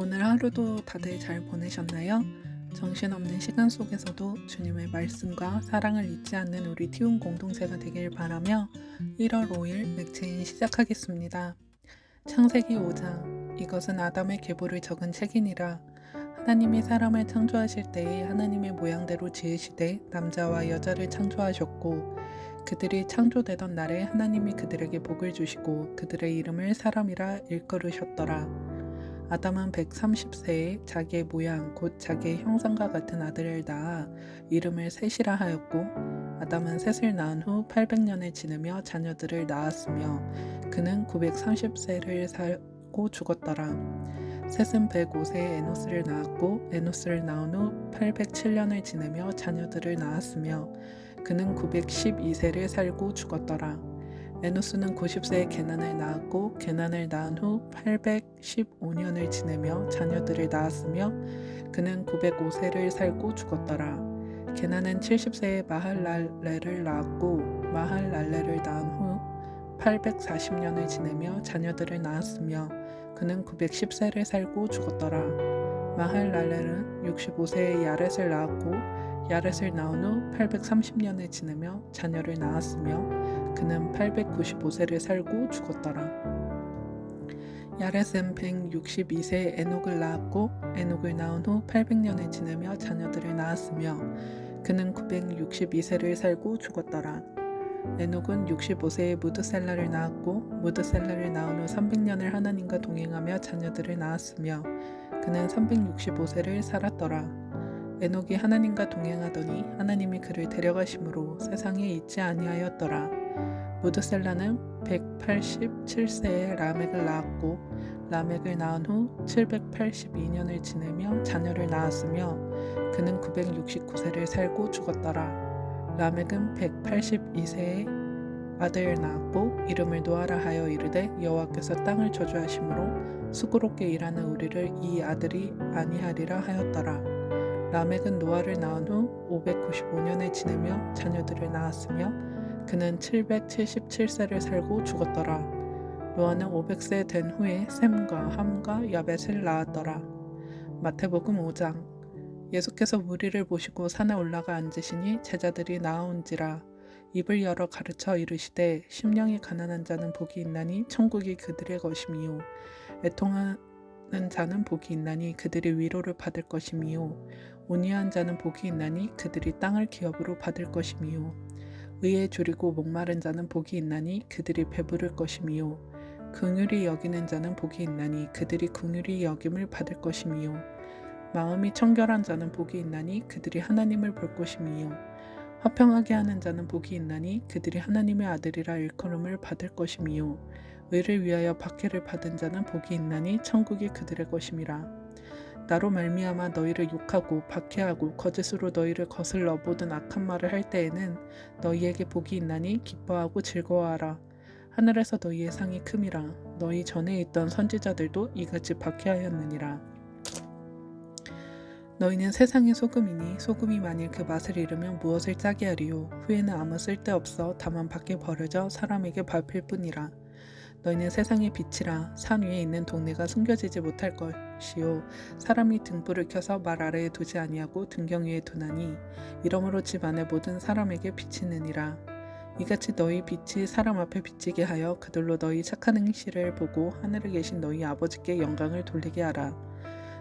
오늘 하루도 다들 잘 보내셨나요? 정신없는 시간 속에서도 주님의 말씀과 사랑을 잊지 않는 우리 티움 공동체가 되길 바라며 1월 5일 맥체인 시작하겠습니다. 창세기 5장 이것은 아담의 계보를 적은 책이니라. 하나님이 사람을 창조하실 때에 하나님의 모양대로 지으시되 남자와 여자를 창조하셨고 그들이 창조되던 날에 하나님이 그들에게 복을 주시고 그들의 이름을 사람이라 일컬으셨더라. 아담은 130세에 자기의 모양 곧 자기의 형상과 같은 아들을 낳아 이름을 셋이라 하였고 아담은 셋을 낳은 후 800년을 지내며 자녀들을 낳았으며 그는 930세를 살고 죽었더라. 셋은 105세에 에노스를 낳았고 에노스를 낳은 후 807년을 지내며 자녀들을 낳았으며 그는 912세를 살고 죽었더라. 에노스는 90세에 게난을 낳았고 게난을 낳은 후 815년을 지내며 자녀들을 낳았으며 그는 905세를 살고 죽었더라. 게난은 70세에 마할랄레를 낳았고 마할랄레를 낳은 후 840년을 지내며 자녀들을 낳았으며 그는 910세를 살고 죽었더라. 마할랄렐은 65세에 야렛을 낳았고 야렛을 낳은 후 830년을 지내며 자녀를 낳았으며 그는 895세를 살고 죽었더라. 야렛은 162세에 에녹을 낳았고 에녹을 낳은 후 800년을 지내며 자녀들을 낳았으며 그는 962세를 살고 죽었더라. 에녹은 65세에 무드셀라를 낳았고 무드셀라를 낳은 후 300년을 하나님과 동행하며 자녀들을 낳았으며 그는 365세를 살았더라. 에녹이 하나님과 동행하더니 하나님이 그를 데려가심으로 세상에 있지 아니하였더라. 무드셀라는 187세에 라멕을 낳았고 라멕을 낳은 후 782년을 지내며 자녀를 낳았으며 그는 969세를 살고 죽었더라. 라멕은 182세에 아들을 낳았고 이름을 노아라 하여 이르되 여호와께서 땅을 저주하심으로 수고롭게 일하는 우리를 이 아들이 아니하리라 하였더라. 라멕은 노아를 낳은 후 595년을 지내며 자녀들을 낳았으며 그는 777세를 살고 죽었더라. 노아는 500세 된 후에 셈과 함과 야벳을 낳았더라. 마태복음 5장 예수께서 무리를 보시고 산에 올라가 앉으시니 제자들이 나아온지라. 입을 열어 가르쳐 이르시되 심령이 가난한 자는 복이 있나니 천국이 그들의 것이미요 애통하는 자는 복이 있나니 그들이 위로를 받을 것이미요 온유한 자는 복이 있나니 그들이 땅을 기업으로 받을 것이미요 의에 줄이고 목마른 자는 복이 있나니 그들이 배부를 것이미요 긍휼히 여기는 자는 복이 있나니 그들이 긍휼히 여김을 받을 것이미요 마음이 청결한 자는 복이 있나니 그들이 하나님을 볼 것이미요 화평하게 하는 자는 복이 있나니 그들이 하나님의 아들이라 일컬음을 받을 것이미요 의를 위하여 박해를 받은 자는 복이 있나니 천국이 그들의 것임이라. 나로 말미암아 너희를 욕하고 박해하고 거짓으로 너희를 거슬러 모든 악한 말을 할 때에는 너희에게 복이 있나니 기뻐하고 즐거워하라. 하늘에서 너희의 상이 큼이라. 너희 전에 있던 선지자들도 이같이 박해하였느니라. 너희는 세상의 소금이니 소금이 만일 그 맛을 잃으면 무엇을 짜게 하리요. 후에는 아무 쓸데없어 다만 밖에 버려져 사람에게 밟힐 뿐이라. 너희는 세상의 빛이라. 산 위에 있는 동네가 숨겨지지 못할 것이요 사람이 등불을 켜서 말 아래에 두지 아니하고 등경 위에 두나니 이러므로 집 안에 모든 사람에게 비치느니라. 이같이 너희 빛이 사람 앞에 비치게 하여 그들로 너희 착한 행실을 보고 하늘에 계신 너희 아버지께 영광을 돌리게 하라.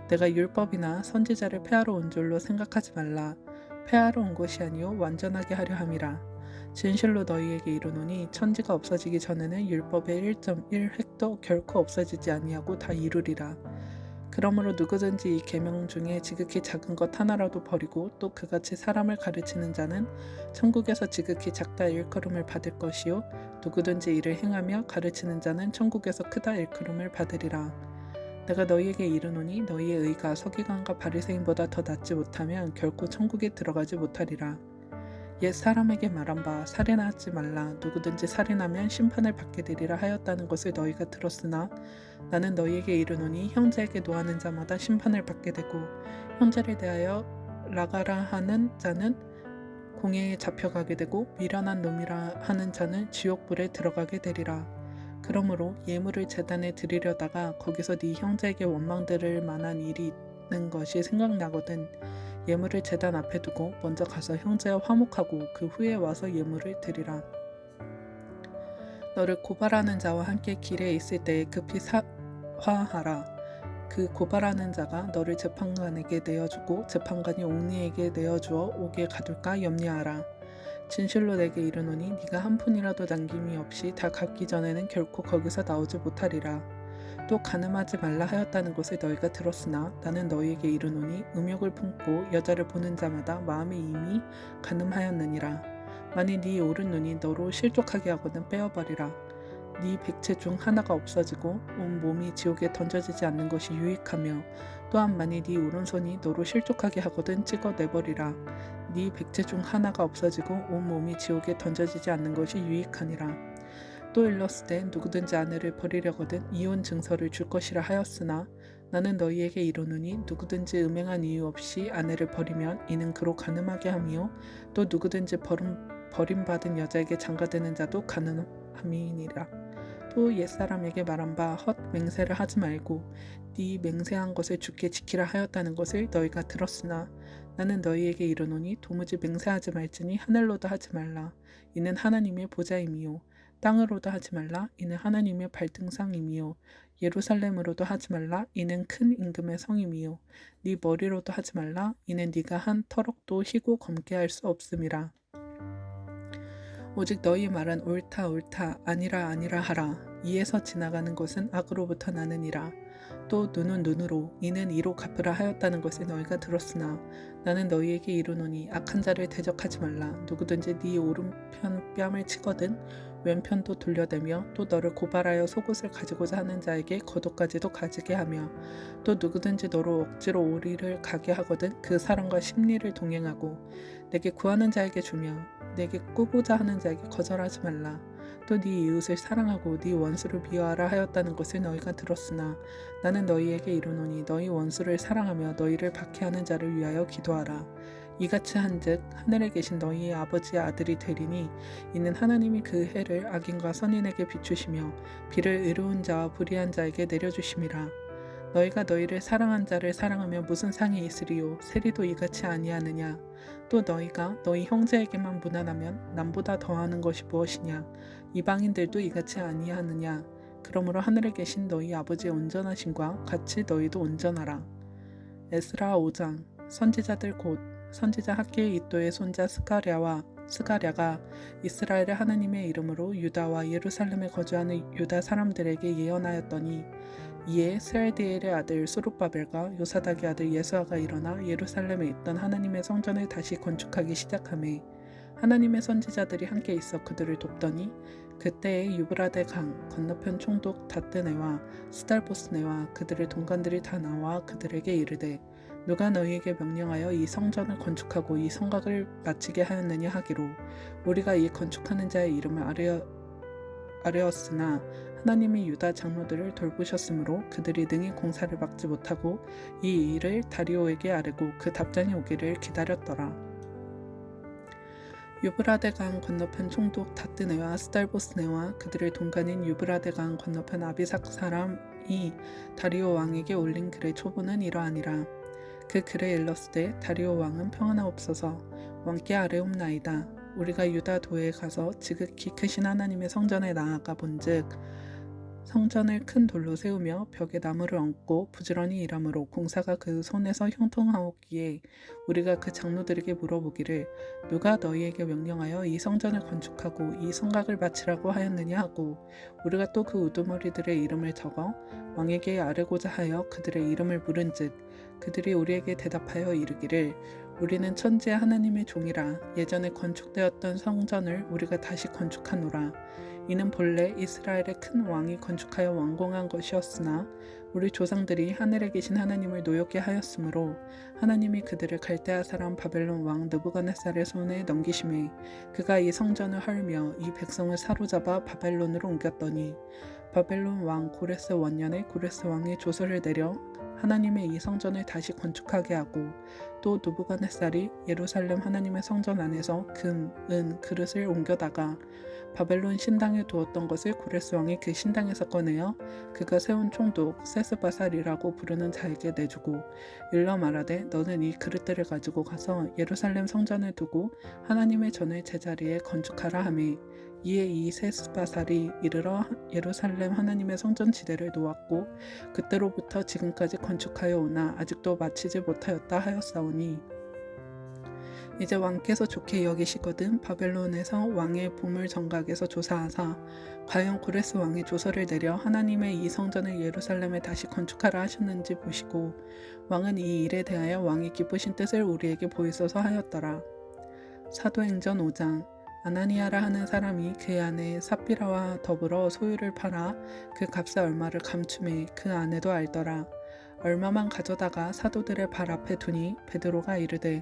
내가 율법이나 선지자를 폐하러 온 줄로 생각하지 말라. 폐하러 온 것이 아니요 완전하게 하려 함이라. 진실로 너희에게 이르노니 천지가 없어지기 전에는 율법의 1.1획도 결코 없어지지 아니하고 다 이루리라. 그러므로 누구든지 이 계명 중에 지극히 작은 것 하나라도 버리고 또 그같이 사람을 가르치는 자는 천국에서 지극히 작다 일컬음을 받을 것이요 누구든지 이를 행하며 가르치는 자는 천국에서 크다 일컬음을 받으리라. 내가 너희에게 이르노니 너희의 의가 서기관과 바리새인보다 더 낫지 못하면 결코 천국에 들어가지 못하리라. 옛 사람에게 말한 바 살인하지 말라. 누구든지 살인하면 심판을 받게 되리라 하였다는 것을 너희가 들었으나 나는 너희에게 이르노니 형제에게 노하는 자마다 심판을 받게 되고 형제를 대하여 라가라 하는 자는 공회에 잡혀가게 되고 미련한 놈이라 하는 자는 지옥불에 들어가게 되리라. 그러므로 예물을 제단에 드리려다가 거기서 네 형제에게 원망 들을 만한 일이 있는 것이 생각나거든 예물을 제단 앞에 두고 먼저 가서 형제와 화목하고 그 후에 와서 예물을 드리라. 너를 고발하는 자와 함께 길에 있을 때에 급히 사화하라. 그 고발하는 자가 너를 재판관에게 내어주고 재판관이 옥리에게 내어주어 옥에 가둘까 염려하라. 진실로 내게 이르노니 네가 한 푼이라도 남김이 없이 다 갚기 전에는 결코 거기서 나오지 못하리라. 또 간음하지 말라 하였다는 것을 너희가 들었으나 나는 너희에게 이르노니 음욕을 품고 여자를 보는 자마다 마음이 이미 간음하였느니라. 만일 네 오른 눈이 너로 실족하게 하거든 빼어버리라. 네 백체 중 하나가 없어지고 온 몸이 지옥에 던져지지 않는 것이 유익하며 또한 만일 네 오른손이 너로 실족하게 하거든 찍어내버리라. 네 백체 중 하나가 없어지고 온 몸이 지옥에 던져지지 않는 것이 유익하니라. 또 일렀으되 누구든지 아내를 버리려거든 이혼 증서를 줄 것이라 하였으나 나는 너희에게 이르노니 누구든지 음행한 이유 없이 아내를 버리면 이는 그로 간음하게 하며 또 누구든지 버림받은 여자에게 장가드는 자도 간음함이니라. 또 옛사람에게 말한 바 헛 맹세를 하지 말고 네 맹세한 것을 주께 지키라 하였다는 것을 너희가 들었으나 나는 너희에게 이르노니 도무지 맹세하지 말지니 하늘로도 하지 말라. 이는 하나님의 보좌임이요 땅으로도 하지 말라. 이는 하나님의 발등상임이요 예루살렘으로도 하지 말라. 이는 큰 임금의 성임이요 네 머리로도 하지 말라. 이는 네가 한 터럭도 희고 검게 할 수 없음이라. 오직 너희 말은 옳다 옳다 아니라 아니라 하라. 이에서 지나가는 것은 악으로부터 나느니라. 또 눈은 눈으로 이는 이로 갚으라 하였다는 것을 너희가 들었으나 나는 너희에게 이르노니 악한 자를 대적하지 말라. 누구든지 네 오른편 뺨을 치거든 왼편도 돌려대며 또 너를 고발하여 속옷을 가지고자 하는 자에게 겉옷까지도 가지게 하며 또 누구든지 너로 억지로 오리를 가게 하거든 그 사람과 심리를 동행하고 내게 구하는 자에게 주며 내게 꾸고자 하는 자에게 거절하지 말라. 또 네 이웃을 사랑하고 네 원수를 미워하라 하였다는 것을 너희가 들었으나 나는 너희에게 이르노니 너희 원수를 사랑하며 너희를 박해하는 자를 위하여 기도하라. 이같이 한즉 하늘에 계신 너희의 아버지의 아들이 되리니 이는 하나님이 그 해를 악인과 선인에게 비추시며 비를 의로운 자와 불의한 자에게 내려주심이라. 너희가 너희를 사랑한 자를 사랑하며 무슨 상이 있으리요 세리도 이같이 아니하느냐. 또 너희가 너희 형제에게만 무난하면 남보다 더하는 것이 무엇이냐. 이방인들도 이같이 아니하느냐. 그러므로 하늘에 계신 너희 아버지의 온전하심과 같이 너희도 온전하라. 에스라 5장. 선지자들 곧 선지자 학기의 이또의 손자 스가랴가 이스라엘의 하나님의 이름으로 유다와 예루살렘에 거주하는 유다 사람들에게 예언하였더니 이에 스알디엘의 아들 수룹바벨과 요사닥의 아들 예수아가 일어나 예루살렘에 있던 하나님의 성전을 다시 건축하기 시작하매 하나님의 선지자들이 함께 있어 그들을 돕더니 그때에 유브라데 강 건너편 총독 다뜨네와 스달보스네와 그들의 동관들이 다 나와 그들에게 이르되 누가 너희에게 명령하여 이 성전을 건축하고 이 성곽을 마치게 하였느냐 하기로 우리가 이 건축하는 자의 이름을 아뢰었으나 하나님이 유다 장로들을 돌보셨으므로 그들이 능히 공사를 막지 못하고 이 일을 다리오에게 아뢰고 그 답장이 오기를 기다렸더라. 유브라데 강 건너편 총독 다뜨네와 스달보스네와 그들의 동간인 유브라데 강 건너편 아비삭 사람이 다리오 왕에게 올린 글의 초본은 이러하니라. 그 글에 일렀으되 다리오 왕은 평안하옵소서 왕께 아뢰옵나이다. 우리가 유다 도에 가서 지극히 크신 하나님의 성전에 나아가 본즉 성전을 큰 돌로 세우며 벽에 나무를 얹고 부지런히 일하므로 공사가 그 손에서 형통하옵기에 우리가 그 장로들에게 물어보기를 누가 너희에게 명령하여 이 성전을 건축하고 이 성곽을 마치라고 하였느냐 하고 우리가 또 그 우두머리들의 이름을 적어 왕에게 아뢰고자 하여 그들의 이름을 물은즉 그들이 우리에게 대답하여 이르기를 우리는 천지의 하나님의 종이라 예전에 건축되었던 성전을 우리가 다시 건축하노라. 이는 본래 이스라엘의 큰 왕이 건축하여 완공한 것이었으나 우리 조상들이 하늘에 계신 하나님을 노엽게 하였으므로 하나님이 그들을 갈대아 사람 바벨론 왕 느부갓네살의 손에 넘기심에 그가 이 성전을 헐며 이 백성을 사로잡아 바벨론으로 옮겼더니 바벨론 왕 고레스 원년에 고레스 왕이 조서를 내려 하나님의 이 성전을 다시 건축하게 하고 또 느부갓네살이 예루살렘 하나님의 성전 안에서 금, 은, 그릇을 옮겨다가 바벨론 신당에 두었던 것을 고레스 왕이 그 신당에서 꺼내어 그가 세운 총독 세스바살이라고 부르는 자에게 내주고 일러 말하되 너는 이 그릇들을 가지고 가서 예루살렘 성전에 두고 하나님의 전을 제자리에 건축하라 하매 이에 이 세스바살이 이르러 예루살렘 하나님의 성전 지대를 놓았고 그때로부터 지금까지 건축하여 오나 아직도 마치지 못하였다 하였사오니 이제 왕께서 좋게 여기시거든 바벨론에서 왕의 보물 정각에서 조사하사 과연 고레스 왕이 조서를 내려 하나님의 이 성전을 예루살렘에 다시 건축하라 하셨는지 보시고 왕은 이 일에 대하여 왕이 기쁘신 뜻을 우리에게 보이소서 하였더라. 사도행전 5장 아나니아라 하는 사람이 그 안에 삽비라와 더불어 소유를 팔아 그 값의 얼마를 감춤해 그 아내도 알더라. 얼마만 가져다가 사도들의 발 앞에 두니 베드로가 이르되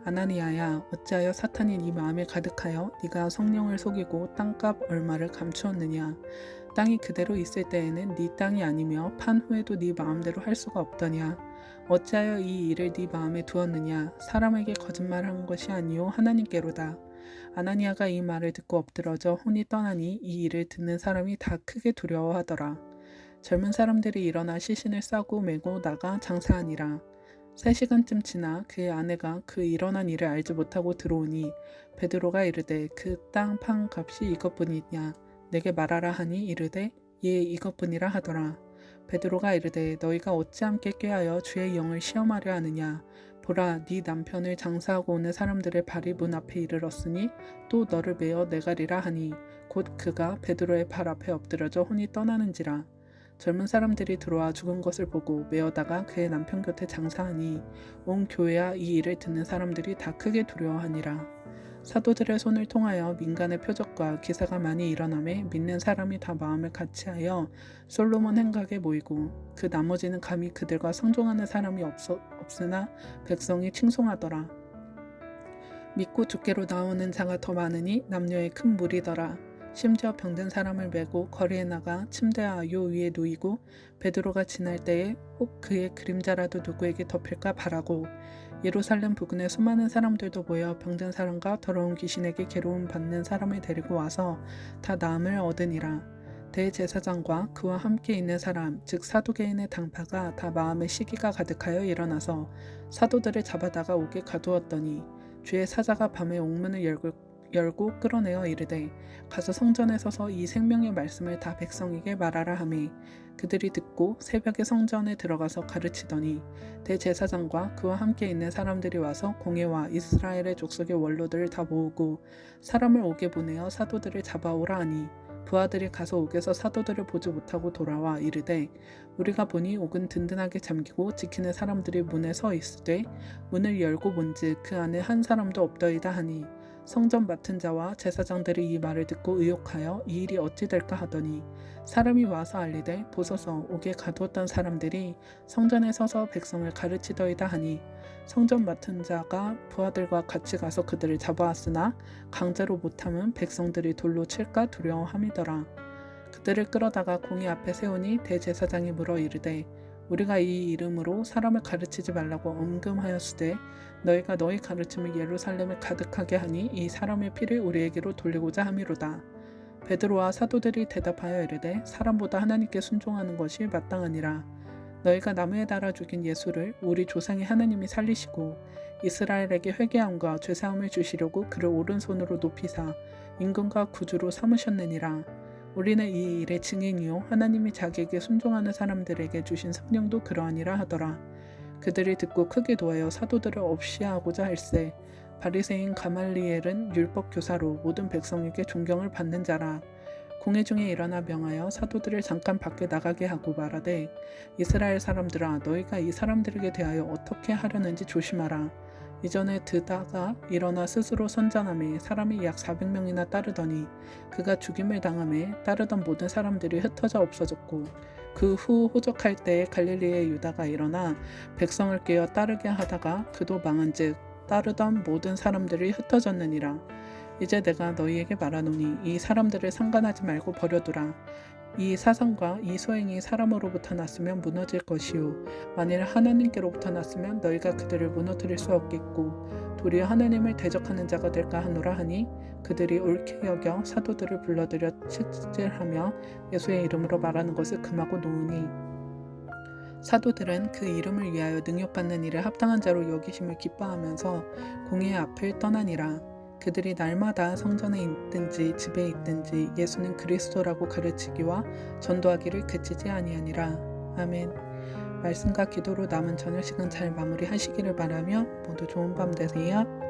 아나니아야 어찌하여 사탄이 네 마음에 가득하여 네가 성령을 속이고 땅값 얼마를 감추었느냐. 땅이 그대로 있을 때에는 네 땅이 아니며 판 후에도 네 마음대로 할 수가 없더냐. 어찌하여 이 일을 네 마음에 두었느냐. 사람에게 거짓말한 것이 아니요 하나님께로다. 아나니아가 이 말을 듣고 엎드러져 혼이 떠나니 이 일을 듣는 사람이 다 크게 두려워하더라. 젊은 사람들이 일어나 시신을 싸고 메고 나가 장사하니라. 3시간쯤 지나 그의 아내가 그 일어난 일을 알지 못하고 들어오니 베드로가 이르되 그 땅 판 값이 이것뿐이냐 내게 말하라 하니 이르되 예 이것뿐이라 하더라. 베드로가 이르되 너희가 어찌 함께 꾀하여 주의 영을 시험하려 하느냐. 보라 네 남편을 장사하고 오는 사람들의 발이 문 앞에 이르렀으니 또 너를 메어 내가리라 하니 곧 그가 베드로의 발 앞에 엎드려져 혼이 떠나는지라. 젊은 사람들이 들어와 죽은 것을 보고 메어다가 그의 남편 곁에 장사하니 온 교회와 이 일을 듣는 사람들이 다 크게 두려워하니라. 사도들의 손을 통하여 민간의 표적과 기사가 많이 일어나매 믿는 사람이 다 마음을 같이하여 솔로몬 행각에 모이고 그 나머지는 감히 그들과 상종하는 사람이 없으나 백성이 칭송하더라. 믿고 주께로 나오는 자가 더 많으니 남녀의 큰 무리더라. 심지어 병든 사람을 메고 거리에 나가 침대와 요 위에 누이고 베드로가 지날 때에 혹 그의 그림자라도 누구에게 덮일까 바라고 예루살렘 부근에 수많은 사람들도 모여 병든 사람과 더러운 귀신에게 괴로움 받는 사람을 데리고 와서 다 나음을 얻으니라. 대제사장과 그와 함께 있는 사람 즉 사두개인의 당파가 다 마음의 시기가 가득하여 일어나서 사도들을 잡아다가 옥에 가두었더니 주의 사자가 밤에 옥문을 열고 끌어내어 이르되 가서 성전에 서서 이 생명의 말씀을 다 백성에게 말하라 하매 그들이 듣고 새벽에 성전에 들어가서 가르치더니 대제사장과 그와 함께 있는 사람들이 와서 공회와 이스라엘의 족속의 원로들을 다 모으고 사람을 옥에 보내어 사도들을 잡아오라 하니 부하들이 가서 옥에서 사도들을 보지 못하고 돌아와 이르되 우리가 보니 옥은 든든하게 잠기고 지키는 사람들이 문에 서 있으되 문을 열고 본즉 그 안에 한 사람도 없더이다 하니 성전 맡은 자와 제사장들이 이 말을 듣고 의혹하여 이 일이 어찌 될까 하더니 사람이 와서 알리되 보소서 옥에 가두었던 사람들이 성전에 서서 백성을 가르치더이다 하니 성전 맡은 자가 부하들과 같이 가서 그들을 잡아왔으나 강제로 못함은 백성들이 돌로 칠까 두려워함이더라. 그들을 끌어다가 공의 앞에 세우니 대제사장이 물어 이르되 우리가 이 이름으로 사람을 가르치지 말라고 엄금하였으되 너희가 너희 가르침을 예루살렘에 가득하게 하니 이 사람의 피를 우리에게로 돌리고자 함이로다. 베드로와 사도들이 대답하여 이르되 사람보다 하나님께 순종하는 것이 마땅하니라. 너희가 나무에 달아 죽인 예수를 우리 조상의 하나님이 살리시고 이스라엘에게 회개함과 죄사함을 주시려고 그를 오른손으로 높이사 임금과 구주로 삼으셨느니라. 우리는 이 일의 증인이요 하나님이 자기에게 순종하는 사람들에게 주신 성령도 그러하니라 하더라. 그들이 듣고 크게 노하여 사도들을 없이하고자 할세 바리새인 가말리엘은 율법 교사로 모든 백성에게 존경을 받는 자라. 공회 중에 일어나 명하여 사도들을 잠깐 밖에 나가게 하고 말하되 이스라엘 사람들아 너희가 이 사람들에게 대하여 어떻게 하려는지 조심하라. 이전에 드다가 일어나 스스로 선전하며 사람이 약 400명이나 따르더니 그가 죽임을 당하며 따르던 모든 사람들이 흩어져 없어졌고 그 후 호적할 때에 갈릴리의 유다가 일어나 백성을 깨어 따르게 하다가 그도 망한즉 따르던 모든 사람들이 흩어졌느니라. 이제 내가 너희에게 말하노니 이 사람들을 상관하지 말고 버려두라. 이 사상과 이 소행이 사람으로부터 났으면 무너질 것이요 만일 하나님께로부터 났으면 너희가 그들을 무너뜨릴 수 없겠고 도리어 하나님을 대적하는 자가 될까 하노라 하니 그들이 옳게 여겨 사도들을 불러들여 채찍질하며 예수의 이름으로 말하는 것을 금하고 놓으니 사도들은 그 이름을 위하여 능욕받는 일을 합당한 자로 여기심을 기뻐하면서 공의 앞을 떠나니라. 그들이 날마다 성전에 있든지 집에 있든지 예수는 그리스도라고 가르치기와 전도하기를 그치지 아니하니라. 아멘. 말씀과 기도로 남은 저녁 시간 잘 마무리하시기를 바라며 모두 좋은 밤 되세요.